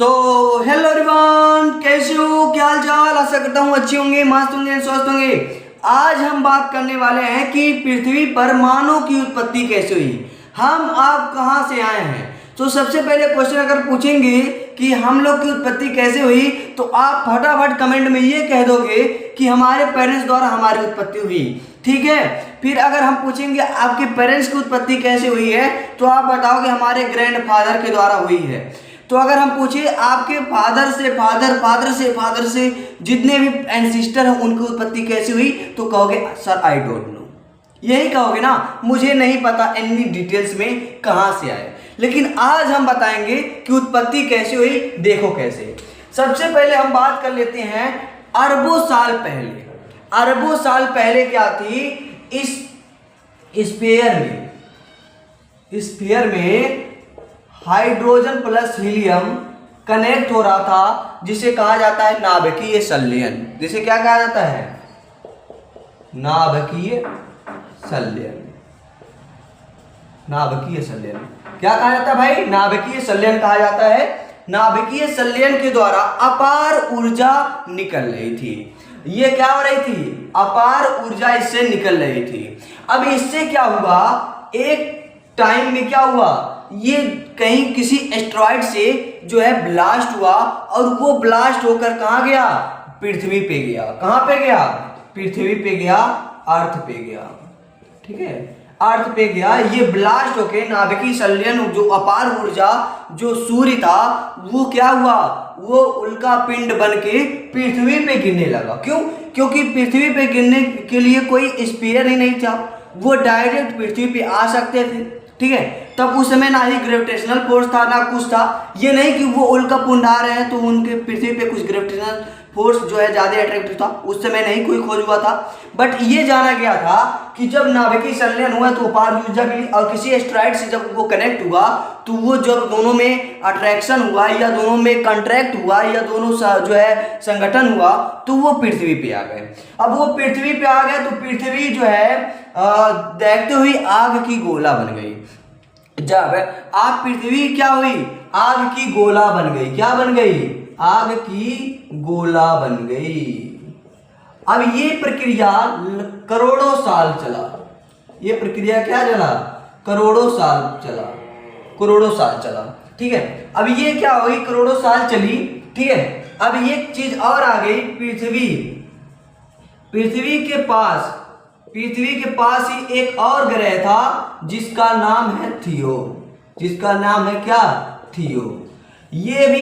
So hello everyone, कैसे हो, क्या हाल चाल। आशा करता हूँ अच्छे होंगे, मस्त होंगे, स्वस्थ होंगे। आज हम बात करने वाले हैं कि पृथ्वी पर मानव की उत्पत्ति कैसे हुई, हम आप कहाँ से आए हैं। तो सबसे पहले क्वेश्चन अगर पूछेंगे कि हम लोग की उत्पत्ति कैसे हुई, तो आप फटाफट कमेंट में ये कह दोगे कि हमारे पेरेंट्स द्वारा हमारी उत्पत्ति हुई। ठीक है, फिर अगर हम पूछेंगे आपके पेरेंट्स की उत्पत्ति कैसे हुई है, तो आप बताओगे हमारे ग्रैंडफादर के द्वारा हुई है। तो अगर हम पूछे आपके फादर से फादर फादर से फादर से जितने भी एंसिस्टर हैं उनकी उत्पत्ति कैसे हुई, तो कहोगे सर आई डोंट नो। यही कहोगे ना, मुझे नहीं पता इतनी डिटेल्स में कहाँ से आए। लेकिन आज हम बताएंगे कि उत्पत्ति कैसे हुई। देखो कैसे। सबसे पहले हम बात कर लेते हैं अरबों साल पहले। अरबों साल पहले क्या थी, इस स्फीयर में हाइड्रोजन प्लस हीलियम कनेक्ट हो रहा था, जिसे कहा जाता है नाभिकीय संलयन। जिसे क्या कहा जाता है, नाभिकीय संलयन। नाभिकीय संलयन क्या कहा जाता है भाई, नाभिकीय संलयन कहा जाता है। नाभिकीय संलयन के द्वारा अपार ऊर्जा निकल रही थी। ये क्या हो रही थी, अपार ऊर्जा इससे निकल रही थी। अब इससे क्या हुआ, एक टाइम में क्या हुआ, ये कहीं किसी एस्ट्रॉइड से जो है ब्लास्ट हुआ, और वो ब्लास्ट होकर कहाँ गया, पृथ्वी पे गया। कहाँ पे गया, पृथ्वी पे गया, अर्थ पे गया। ठीक है, अर्थ पे गया। ये ब्लास्ट होके नाभिकीय संलयन, जो अपार ऊर्जा जो सूर्य था, वो क्या हुआ, वो उल्का पिंड बन के पृथ्वी पे गिरने लगा। क्यों, क्योंकि पृथ्वी पे गिरने के लिए कोई स्फीयर ही नहीं था, वो डायरेक्ट पृथ्वी पे आ सकते थे। ठीक है, तब उस समय ना ही ग्रेविटेशनल फोर्स था ना कुछ था। ये नहीं कि वो उल्का पिंड आ रहे हैं तो उनके पृथ्वी पे कुछ ग्रेविटेशनल फोर्स जो है ज्यादा अट्रैक्टिव था, उस समय नहीं कोई खोज हुआ था। बट ये जाना गया था कि जब नाभिकीय संलयन हुआ तो अपार ऊर्जा मिली, और किसी एस्ट्रॉइड से जब वो कनेक्ट हुआ तो वो जब दोनों में अट्रैक्शन हुआ, या दोनों में कंट्रैक्ट हुआ, या दोनों जो है संगठन हुआ, तो वो पृथ्वी पे आ गए। अब वो पृथ्वी पे आ गए तो पृथ्वी जो है देखते हुई आग की गोला बन गई। जब आप पृथ्वी क्या हुई, आग की गोला बन गई। क्या बन गई, आग की गोला बन गई। अब ये प्रक्रिया करोड़ों साल चला। ये प्रक्रिया क्या चला, करोड़ों साल चला, करोड़ों साल चला। ठीक है, अब ये क्या हुई, करोड़ों साल चली। ठीक है, अब ये चीज और आ गई, पृथ्वी के पास ही एक और ग्रह था जिसका नाम है थियो। जिसका नाम है क्या, थियो। ये भी